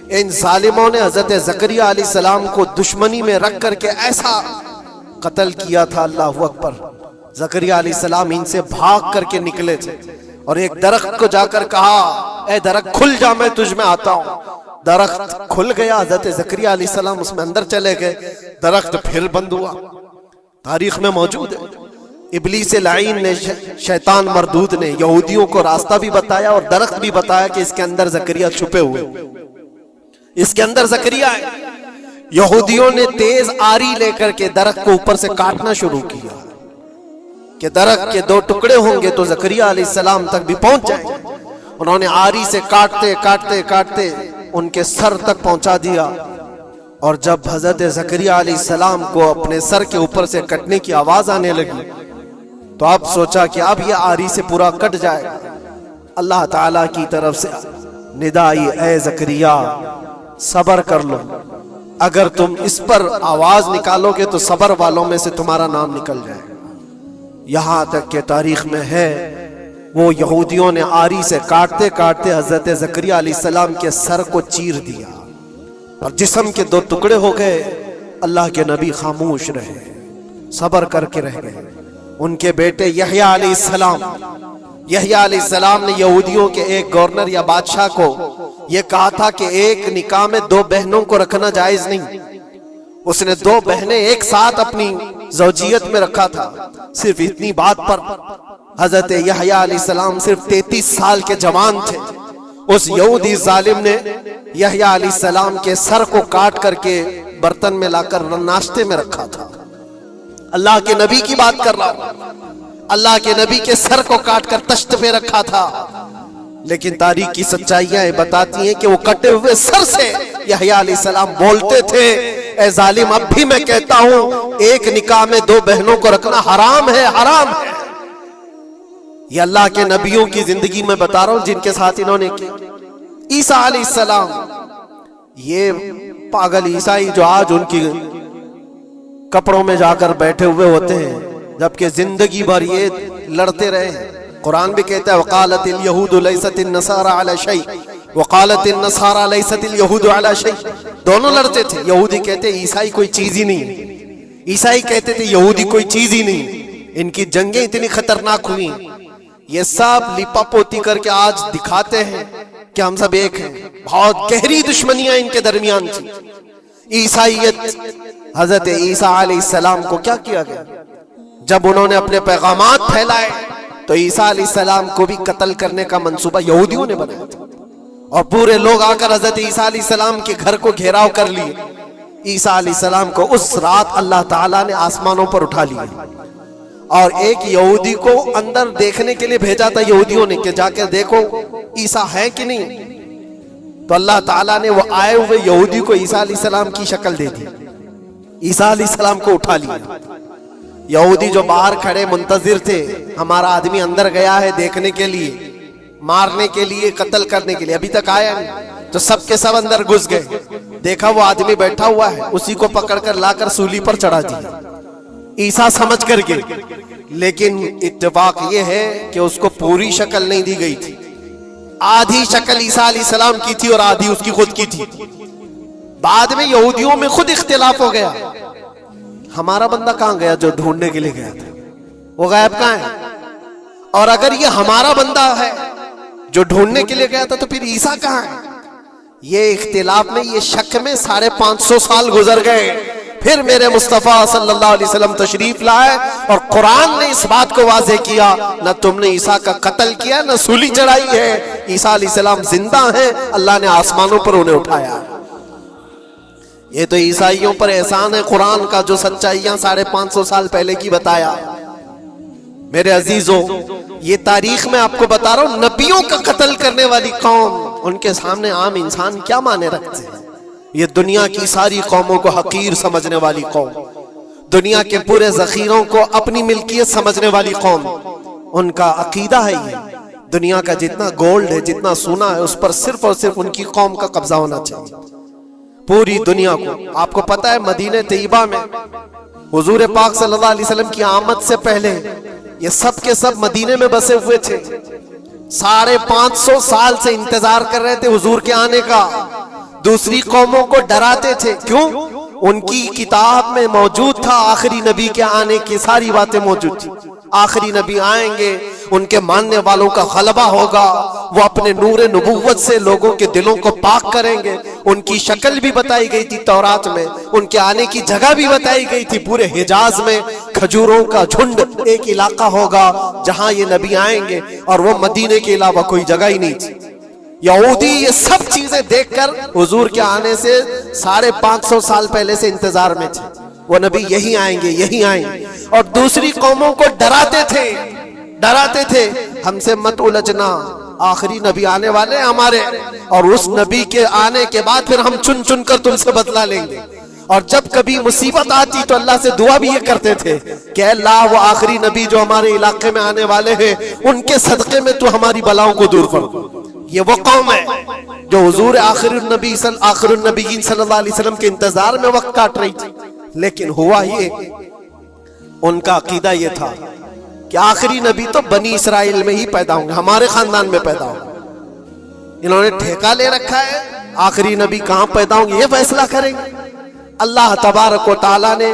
ان ظالموں نے حضرت زکریا علیہ السلام کو دشمنی میں رکھ کر کے ایسا قتل کیا تھا. اللہ اکبر. زکریا علیہ السلام ان سے بھاگ کر کے نکلے تھے اور ایک درخت کو جا کر کہا اے درخت کھل جا، میں تجھ میں آتا ہوں. درخت کھل گیا، حضرت زکریا علیہ السلام اس میں اندر چلے گئے، درخت پھر بند ہوا. تاریخ میں موجود ہے. ابلیس لعین نے، شیطان مردود نے یہودیوں کو راستہ بھی بتایا اور درخت بھی بتایا کہ اس کے اندر زکریا چھپے ہوئے، اس کے اندر زکریا ہے. یہودیوں نے تیز آری لے کر کے درخت کو اوپر سے کاٹنا شروع کیا کہ درخت کے 2 ٹکڑے ہوں گے تو زکریا علیہ السلام تک بھی پہنچ جائیں. انہوں نے آری سے کاٹتے کاٹتے کاٹتے ان کے سر تک پہنچا دیا. اور جب حضرت زکریا علیہ السلام کو اپنے سر کے اوپر سے کٹنے کی آواز آنے لگی تو اب سوچا کہ اب یہ آری سے پورا کٹ جائے. اللہ تعالیٰ کی طرف سے ندا آئی اے زکریا صبر کر لو، اگر تم اس پر آواز نکالو گے تو صبر والوں میں سے تمہارا نام نکل جائے گا. یہاں تک کہ تاریخ میں ہے وہ یہودیوں نے آری سے کاٹتے کاٹتے حضرت زکریا علیہ السلام کے سر کو چیر دیا اور جسم کے 2 ٹکڑے ہو گئے. اللہ کے نبی خاموش رہے، صبر کر کے رہ گئے. ان کے بیٹے یحییٰ علیہ السلام نے یہودیوں کے ایک گورنر یا بادشاہ کو یہ کہا تھا کہ ایک نکاح میں 2 بہنوں کو رکھنا جائز نہیں. اس نے 2 بہنیں ایک ساتھ اپنی زوجیت میں رکھا تھا. صرف اتنی بات پر حضرت یحییٰ علیہ السلام صرف 33 سال کے جوان تھے. اس یہودی ظالم نے یحییٰ علیہ السلام کے سر کو کاٹ کر کے برتن میں لا کر ناشتے میں رکھا تھا. اللہ کے نبی کی بات کر رہا ہوں. اللہ کے نبی کے سر کو کاٹ کر تشت پہ رکھا تھا. لیکن تاریخ کی سچائیاں بتاتی ہیں کہ وہ کٹے ہوئے سر سے یحییٰ علیہ السلام بولتے تھے اے ظالم اب بھی میں کہتا ہوں ایک نکاح میں 2 بہنوں کو رکھنا حرام ہے، حرام ہے. یہ اللہ کے نبیوں کی زندگی میں بتا رہا ہوں جن کے ساتھ انہوں نے کی. عیسیٰ علیہ السلام، یہ پاگل عیسائی جو آج ان کی کپڑوں میں جا کر بیٹھے ہوئے ہوتے ہیں جبکہ زندگی بھر یہ لڑتے رہے ہیں. قرآن بھی کہتا ہے وقالت اليہود لیست النصارى علی شیء وقالت النصارى لیست اليہود علی شیء. دونوں لڑتے تھے. یہودی کہتے عیسائی کوئی چیز ہی نہیں، عیسائی کہتے تھے یہودی کوئی چیز ہی نہیں. ان کی جنگیں اتنی خطرناک ہوئی، یہ سب لپا پوتی کر کے آج دکھاتے ہیں کہ ہم سب ایک ہیں. بہت گہری دشمنیاں ان کے درمیان تھی. عیسائیت، حضرت عیسیٰ علیہ السلام کو کیا کیا گیا؟ جب انہوں نے اپنے پیغامات پھیلائے تو عیسیٰ علیہ السلام کو بھی قتل کرنے کا منصوبہ یہودیوں نے بنایا تھا اور پورے لوگ آ کر حضرت عیسیٰ علیہ السلام کے گھر کو گھیراؤ کر لیے. عیسیٰ علیہ السلام کو اس رات اللہ تعالیٰ نے آسمانوں پر اٹھا لیا اور ایک یہودی کو اندر دیکھنے کے لیے بھیجا تھا یہودیوں نے کہ جا کے دیکھو عیسیٰ ہے کہ نہیں. تو اللہ تعالیٰ نے وہ آئے ہوئے یہودی کو عیسیٰ علیہ السلام کی شکل دے دی. عیسیٰ علیہ السلام کو اٹھا لیا. یہودی جو باہر کھڑے منتظر تھے ہمارا آدمی اندر گیا ہے دیکھنے کے لیے، مارنے کے لیے، قتل کرنے کے لیے، ابھی تک آیا نہیں. تو سب کے سب اندر گھس گئے. دیکھا وہ آدمی بیٹھا ہوا ہے, اسی کو پکڑ کر لا کر سولی پر چڑھا دیا عیسیٰ سمجھ کر کے. لیکن اتفاق یہ ہے کہ اس کو پوری شکل نہیں دی گئی تھی, آدھی شکل عیسیٰ علیہ السلام کی تھی اور آدھی اس کی خود کی تھی. بعد میں یہودیوں میں خود اختلاف ہو گیا, ہمارا بندہ کہاں گیا جو ڈھونڈنے کے لیے گیا تھا, وہ غائب کہاں ہے؟ اور اگر یہ ہمارا بندہ ہے جو ڈھونڈنے کے لیے گیا تھا تو پھر عیسیٰ کہاں ہے؟ یہ اختلاف میں, یہ شک میں 550 سال گزر گئے. پھر میرے مصطفیٰ صلی اللہ علیہ وسلم تشریف لائے اور قرآن نے اس بات کو واضح کیا, نہ تم نے عیسیٰ کا قتل کیا نہ سولی چڑھائی ہے, عیسیٰ علیہ السلام زندہ ہیں, اللہ نے آسمانوں پر انہیں اٹھایا. یہ تو عیسائیوں پر احسان ہے قرآن کا, جو سچائیاں 550 سال پہلے کی بتایا. میرے عزیزوں, یہ تاریخ میں آپ کو بتا رہا ہوں, نبیوں کا قتل کرنے والی قوم, ان کے سامنے عام انسان کیا مانے رکھتے ہیں؟ یہ دنیا کی ساری قوموں کو حقیر سمجھنے والی قوم, دنیا کے پورے ذخیروں کو اپنی ملکیت سمجھنے والی قوم, ان کا عقیدہ ہے یہ دنیا کا جتنا گولڈ ہے, جتنا سونا ہے, اس پر صرف اور صرف ان کی قوم کا قبضہ ہونا چاہیے, پوری دنیا کو. آپ کو پتا ہے مدینہ طیبہ میں حضور پاک صلی اللہ علیہ وسلم کی آمد سے پہلے یہ سب کے سب مدینے میں بسے ہوئے تھے, 550 سال سے انتظار کر رہے تھے حضور کے آنے کا. دوسری قوموں کو ڈراتے تھے, کیوں؟ ان کی کتاب میں موجود تھا آخری نبی کے آنے کی ساری باتیں موجود تھی. آخری نبی آئیں گے, ان کے ماننے والوں کا غلبہ ہوگا, وہ اپنے نور نبوت سے لوگوں کے دلوں کو پاک کریں گے. ان کی شکل بھی بتائی گئی تھی تورات میں, ان کے آنے کی جگہ بھی بتائی گئی تھی. پورے حجاز میں کھجوروں کا جھنڈ ایک علاقہ ہوگا جہاں یہ نبی آئیں گے, اور وہ مدینے کے علاوہ کوئی جگہ ہی نہیں تھی. یہودی یہ سب چیزیں دیکھ کر حضور کے آنے سے 550 سال پہلے سے انتظار میں تھے, وہ نبی یہی آئیں گے, یہی آئیں گے. اور دوسری قوموں کو ڈراتے تھے, ہم سے مت الجھنا, آخری نبی آنے والے ہمارے, اور اس نبی کے آنے کے بعد پھر ہم چن چن کر تم سے بدلہ لیں گے. اور جب کبھی مصیبت آتی تو اللہ سے دعا بھی یہ کرتے تھے کہ اللہ وہ آخری نبی جو ہمارے علاقے میں آنے والے ہیں, ان کے صدقے میں تو ہماری بلاؤں کو دور کر. یہ وہ قوم ہے جو حضور آخر النبیین صلی اللہ علیہ وسلم کے انتظار میں وقت کاٹ رہی تھی. لیکن ہوا یہ, ان کا عقیدہ یہ تھا کہ آخری نبی تو بنی اسرائیل میں ہی پیدا ہوں گے, ہمارے خاندان میں پیدا ہوں گے. انہوں نے ٹھیکہ لے رکھا ہے آخری نبی کہاں پیدا ہوں گے یہ فیصلہ کریں گے. اللہ تبارک و تعالیٰ نے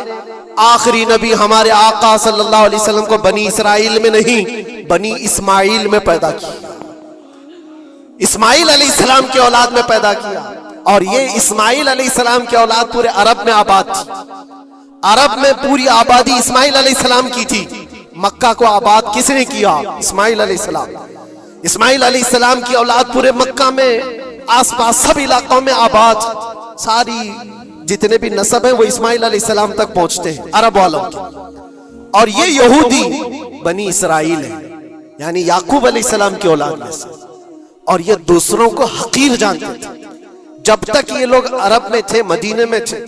آخری نبی ہمارے آقا صلی اللہ علیہ وسلم کو بنی اسرائیل میں نہیں, بنی اسماعیل میں پیدا کیا, اسماعیل علیہ السلام کی اولاد میں پیدا کیا. اور یہ اسماعیل علیہ السلام کی اولاد پورے عرب میں آباد تھی. عرب میں پوری آبادی اسماعیل علیہ السلام کی تھی. مکہ کو آباد کس نے کیا؟ اسماعیل علیہ السلام. اسماعیل علیہ السلام کی اولاد پورے مکہ میں آس پاس سب علاقوں میں آباد, ساری جتنے بھی نسب ہیں وہ اسماعیل علیہ السلام تک پہنچتے ہیں عرب والوں کے. اور یہ یہودی بنی اسرائیل ہے, یعنی یعقوب علیہ السلام کی اولاد میں سے, اور یہ دوسروں کو حقیر جانتے تھے. جب تک یہ لوگ عرب میں تھے, مدینے میں تھے,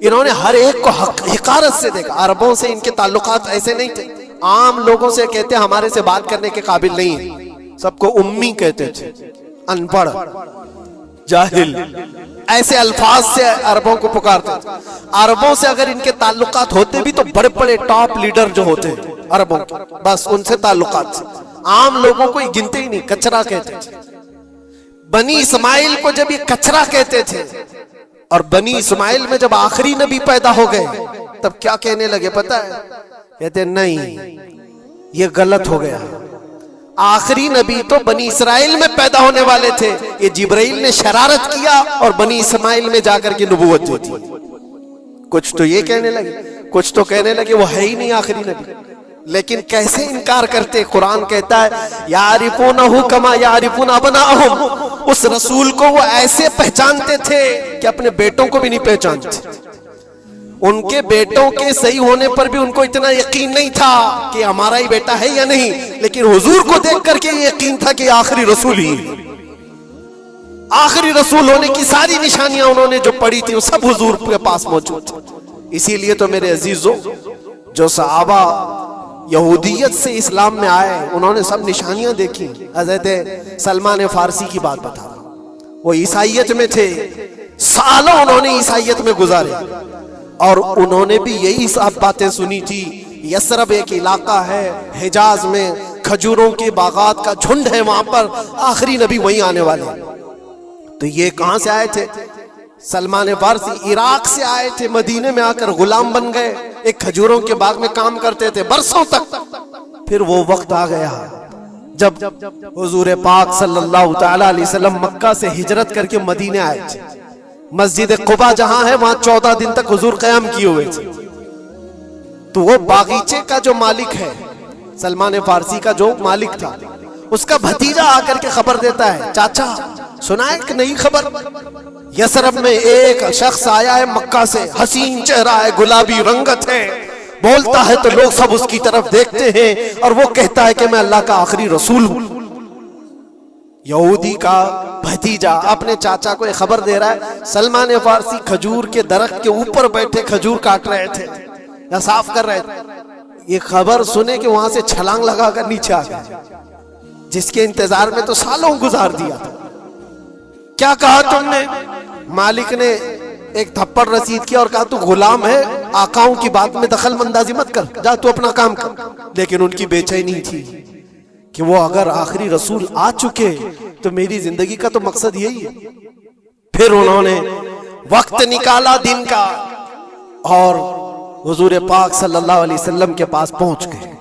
انہوں نے ہر ایک کو حقارت سے دیکھا. عربوں سے ان کے تعلقات ایسے نہیں تھے, عام لوگوں سے کہتے ہمارے سے بات کرنے کے قابل نہیں ہیں, سب کو امی کہتے تھے, ان پڑھ, جاہل, ایسے الفاظ سے عربوں کو پکارتے تھے. عربوں سے اگر ان کے تعلقات ہوتے بھی تو بڑے بڑے ٹاپ لیڈر جو ہوتے ہیں عربوں کے, بس ان سے تعلقات تھے. عام لوگوں کو یہ گنتے ہی نہیں, کچرا کہتے تھے. بنی اسماعیل کو جب یہ کچرا کہتے تھے, اور بنی اسماعیل میں جب آخری نبی پیدا ہو گئے تب کیا کہنے لگے پتا ہے؟ کہتے نہیں, یہ غلط ہو گیا, آخری نبی تو بنی اسرائیل میں پیدا ہونے والے تھے. یہ جبرائیل نے شرارت کیا اور بنی اسماعیل میں جا کر کے نبوت دے دی. کچھ تو یہ کہنے لگے, کچھ تو کہنے لگے وہ ہے ہی نہیں آخری نبی. لیکن کیسے انکار کرتے؟ قرآن کہتا ہے یعرفونہ کما یعرفون ابناءہم, اس رسول کو وہ ایسے پہچانتے تھے کہ اپنے بیٹوں کو بھی نہیں پہچانتے. ان کے بیٹوں کے صحیح ہونے پر بھی ان کو اتنا یقین نہیں تھا کہ ہمارا ہی بیٹا ہے یا نہیں, لیکن حضور کو دیکھ کر کے یقین تھا کہ آخری رسول ہی, آخری رسول ہونے کی ساری نشانیاں انہوں نے جو پڑھی تھی وہ سب حضور کے پاس موجود تھی. اسی لیے تو میرے عزیزوں, جو صحابہ یہودیت سے اسلام میں آئے انہوں نے سب نشانیاں دیکھی. حضرت سلمان فارسی کی بات بتا رہا ہوں, وہ عیسائیت میں تھے، سالوں انہوں نے عیسائیت میں گزارے، اور انہوں نے بھی یہی سب باتیں سنی تھی۔ یثرب ایک علاقہ ہے حجاز میں، کھجوروں کے باغات کا جھنڈ ہے وہاں پر، آخری نبی وہیں آنے والے۔ تو یہ کہاں سے آئے تھے؟ سلمان فارسی عراق سے آئے تھے، مدینے میں آ کر غلام بن گئے، ایک کھجوروں کے باغ میں کام کرتے تھے برسوں تک۔ پھر وہ وقت آ گیا جب حضور پاک صلی اللہ تعالی علیہ وسلم مکہ سے ہجرت کر کے مدینے آئے تھے۔ مسجد قباء جہاں ہے وہاں 14 دن تک حضور قیام کیے ہوئے تھے۔ تو وہ باغیچے کا جو مالک ہے، سلمان فارسی کا جو مالک تھا، اس کا بھتیجا آ کر کے خبر دیتا ہے، چاچا سنا ایک نئی خبر، یثرب میں ایک شخص آیا ہے مکہ سے، حسین چہرہ ہے، گلابی رنگت ہے، بولتا ہے تو لوگ سب اس کی طرف دیکھتے ہیں، اور وہ کہتا ہے کہ میں اللہ کا آخری رسول ہوں۔ یہودی کا بھتیجا اپنے چاچا کو یہ خبر دے رہا ہے۔ سلمان فارسی کھجور کے درخت کے اوپر بیٹھے کھجور کاٹ رہے تھے یا صاف کر رہے تھے، یہ خبر سنے کہ وہاں سے چھلانگ لگا کر نیچے آ گئے، جس کے انتظار میں تو سالوں گزار دیا تھا۔ کیا کہا تم نے؟ مالک نے ایک تھپڑ رسید کیا اور کہا تو غلام ہے، آقاؤں کی بات میں دخل اندازی مت کر، جا تو اپنا کام کر۔ لیکن ان کی بے چینی تھی کہ وہ اگر آخری رسول آ چکے تو میری زندگی کا تو مقصد یہی ہے۔ پھر انہوں نے وقت نکالا دن کا اور حضور پاک صلی اللہ علیہ وسلم کے پاس پہنچ گئے۔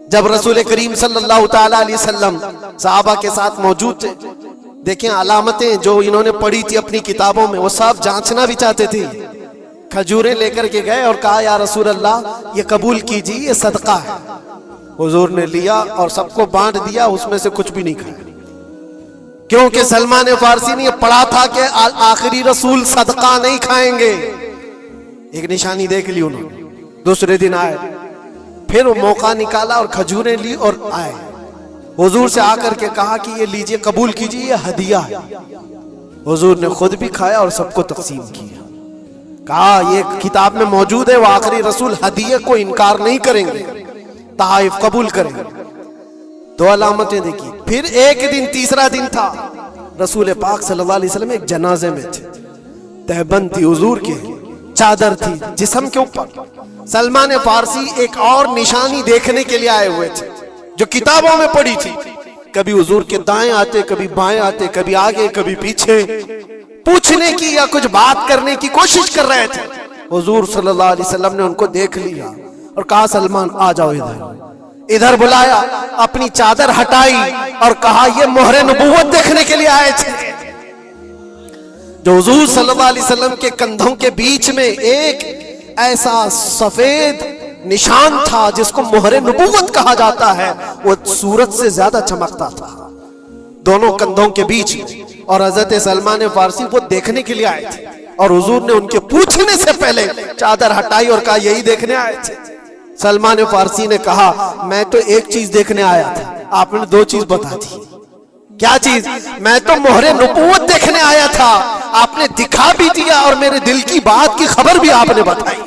جب رسول کریم صلی اللہ تعالی علیہ وسلم صحابہ کے ساتھ موجود تھے، دیکھیں علامتیں جو انہوں نے پڑھی تھی اپنی کتابوں میں، وہ سب جانچنا بھی چاہتے تھے۔ کھجوریں لے کر کے گئے اور کہا یا رسول اللہ یہ قبول کیجیے، یہ صدقہ ہے۔ حضور نے لیا اور سب کو بانٹ دیا، اس میں سے کچھ بھی نہیں کھایا، کیونکہ سلمان فارسی نے یہ پڑھا تھا کہ آخری رسول صدقہ نہیں کھائیں گے۔ ایک نشانی دیکھ لی انہوں نے۔ دوسرے دن آئے، پھر وہ موقع نکالا اور کھجوریں لی اور آئے، حضور سے آ کر کے کہا کہ یہ لیجئے، قبول کیجئے، یہ ہدیہ ہے۔ حضور نے خود بھی کھایا اور سب کو تقسیم کیا، کہا یہ کتاب میں موجود ہے، وہ آخری رسول ہدیے کو انکار نہیں کریں گے، تحائف قبول کریں گے۔ دو علامتیں دیکھی۔ پھر ایک دن، تیسرا دن تھا، رسول پاک صلی اللہ علیہ وسلم ایک جنازے میں تھے، تہبند تھی حضور کے، چادر تھی جسم کے اوپر۔ سلمان فارسی ایک اور نشانی دیکھنے کے لیے آئے ہوئے تھے جو کتابوں میں پڑھی تھی، کبھی حضور کے دائیں آتے، کبھی بائیں آتے، کبھی آگے کبھی پیچھے، پوچھنے کی یا کچھ بات کرنے کی کوشش کر رہے تھے۔ حضور صلی اللہ علیہ وسلم نے ان کو دیکھ لیا اور کہا سلمان آ جاؤ ادھر بلایا، اپنی چادر ہٹائی اور کہا یہ مہر نبوت دیکھنے کے لیے آئے تھے۔ جو حضور صلی اللہ علیہ وسلم کے کندھوں کے بیچ میں ایک ایسا سفید نشان تھا جس کو مہر نبوت کہا جاتا ہے، وہ سورج سے زیادہ چمکتا تھا دونوں کندھوں کے بیچ میں، اور حضرت سلمان فارسی وہ دیکھنے کے لیے آئے تھے، اور حضور نے ان کے پوچھنے سے پہلے چادر ہٹائی اور کہا یہی دیکھنے آئے تھے۔ سلمان فارسی نے کہا میں تو ایک چیز دیکھنے آیا تھا، آپ نے دو چیز بتا دی۔ کیا چیز؟ میں تو مہر نبوت دیکھنے آیا تھا، آپ نے دکھا بھی دیا اور میرے دل کی بات کی خبر بھی آپ نے بتائی۔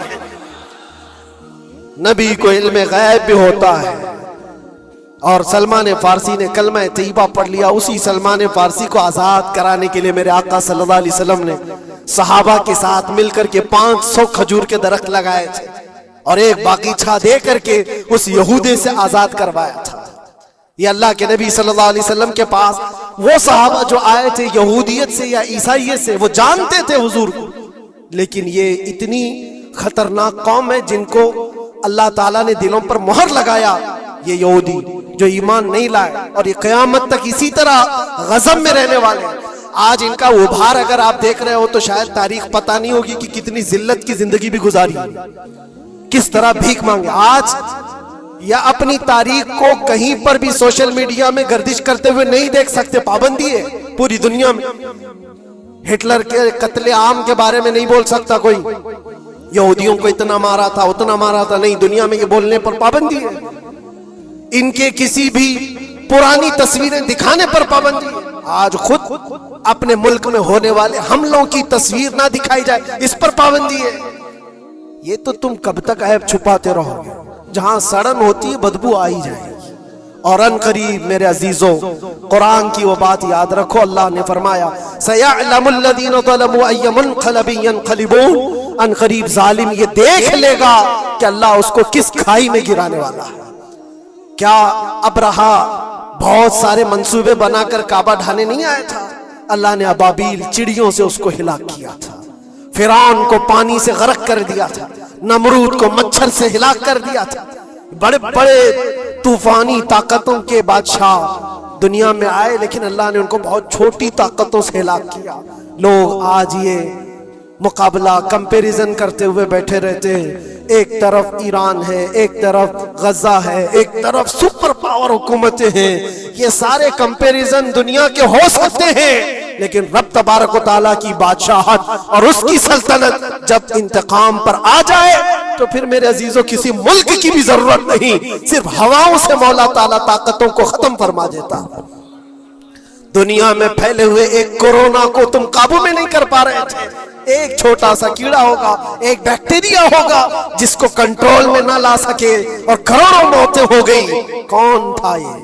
نبی کو علم غیب بھی ہوتا ہے، اور سلمان فارسی نے کلمہ طیبہ پڑھ لیا۔ اسی سلمان فارسی کو آزاد کرانے کے لیے میرے آقا صلی اللہ علیہ وسلم نے صحابہ کے ساتھ مل کر کے 500 کھجور کے درخت لگائے تھے اور ایک باغیچہ دے کر کے اس یہودی سے آزاد کروایا تھا۔ یہ اللہ کے نبی صلی اللہ علیہ وسلم کے پاس وہ صحابہ جو آئے تھے یہودیت سے یا عیسائیت سے، وہ جانتے تھے حضور کو، لیکن یہ اتنی خطرناک قوم ہے جن کو اللہ تعالیٰ نے دلوں پر مہر لگایا، یہ یہودی جو ایمان نہیں لائے، اور یہ قیامت تک اسی طرح غضب میں رہنے والے ہیں۔ آج ان کا ابھار اگر آپ دیکھ رہے ہو تو شاید تاریخ پتہ نہیں ہوگی کہ کتنی ذلت کی زندگی بھی گزاری، کس طرح بھیک مانگے۔ آج یا اپنی تاریخ کو کہیں پر بھی سوشل میڈیا میں گردش کرتے ہوئے نہیں دیکھ سکتے، پابندی ہے پوری دنیا میں۔ ہٹلر کے قتل عام کے بارے میں نہیں بول سکتا کوئی، یہودیوں کو اتنا مارا تھا اتنا مارا تھا، نہیں، دنیا میں یہ بولنے پر پابندی ہے۔ ان کے کسی بھی پرانی تصویریں دکھانے پر پابندی ہے۔ آج خود اپنے ملک میں ہونے والے حملوں کی تصویر نہ دکھائی جائے، اس پر پابندی ہے۔ یہ تو تم کب تک عیب چھپاتے رہو گے؟ جہاں سڑن ہوتی ہے بدبو آ ہی جائے گی، اور ان قریب میرے عزیزوں قرآن کی وہ بات یاد رکھو، اللہ نے فرمایا سَيَعْلَمُ الَّذِينَ ظَلَمُوا أَيَّ مُنْقَلَبٍ يَنْقَلِبُونَ، ان قریب ظالم یہ دیکھ لے گا کہ اللہ اس کو کس کھائی میں گرانے والا ہے۔ کیا ابرہا بہت سارے منصوبے بنا کر کعبہ ڈھانے نہیں آیا تھا؟ اللہ نے ابابیل چڑیوں سے اس کو ہلاک کیا تھا، فرعون کو پانی سے غرق کر دیا تھا، نمرود کو مچھر سے ہلاک کر دیا تھا۔ بڑے بڑے طوفانی طاقتوں کے بادشاہ دنیا میں آئے، لیکن اللہ نے ان کو بہت چھوٹی طاقتوں سے ہلاک کیا۔ لوگ آج یہ مقابلہ کمپیریزن کرتے ہوئے بیٹھے رہتے ہیں، ایک طرف ایران ہے، ایک طرف غزہ ہے، ایک طرف سپر پاور حکومتیں ہیں۔ یہ سارے کمپیریزن دنیا کے ہو سکتے ہیں، لیکن رب تبارک و تعالیٰ کی بادشاہت اور اس کی سلطنت جب انتقام پر آ جائے تو پھر میرے عزیزوں کسی ملک کی بھی ضرورت نہیں، صرف ہواؤں سے مولا تعالیٰ طاقتوں کو ختم فرما دیتا۔ دنیا میں پھیلے ہوئے ایک کورونا کو تم قابو میں نہیں کر پا رہے تھے، ایک چھوٹا سا کیڑا ہوگا، ایک بیکٹیریا ہوگا جس کو کنٹرول میں نہ لا سکے اور کروڑوں موتیں ہو گئی۔ کون تھا یہ؟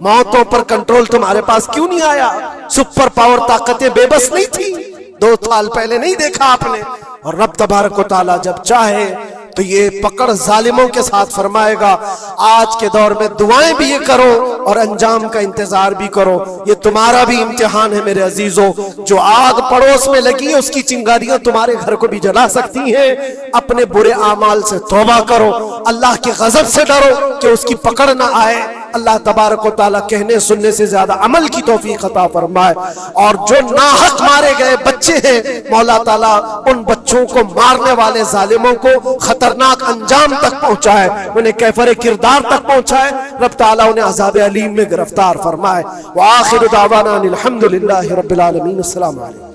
موتوں پر کنٹرول تمہارے پاس کیوں نہیں آیا؟ سپر پاور طاقتیں بے بس نہیں تھی؟ 2 سال پہلے نہیں دیکھا آپ نے؟ اور رب تبارک و تعالیٰ جب چاہے تو یہ پکڑ ظالموں کے ساتھ فرمائے گا۔ آج کے دور میں دعائیں بھی یہ کرو اور انجام کا انتظار بھی کرو۔ یہ تمہارا بھی امتحان ہے میرے عزیزوں، جو آگ پڑوس میں لگی ہے اس کی چنگاریاں تمہارے گھر کو بھی جلا سکتی ہیں۔ اپنے برے اعمال سے توبہ کرو، اللہ کے غضب سے ڈرو کہ اس کی پکڑ نہ آئے۔ اللہ تبارک و تعالیٰ کہنے سننے سے زیادہ عمل کی توفیق عطا فرمائے۔ اور جو ناحق مارے گئے بچے ہیں، مولا تعالیٰ ان بچوں کو مارنے والے ظالموں کو خطرناک انجام تک پہنچائے، انہیں کیفر کردار تک پہنچائے۔ رب تعالیٰ انہیں عذاب علیم میں گرفتار فرمائے۔ وآخر دعوانا الحمدللہ رب العالمین۔ السلام علیکم۔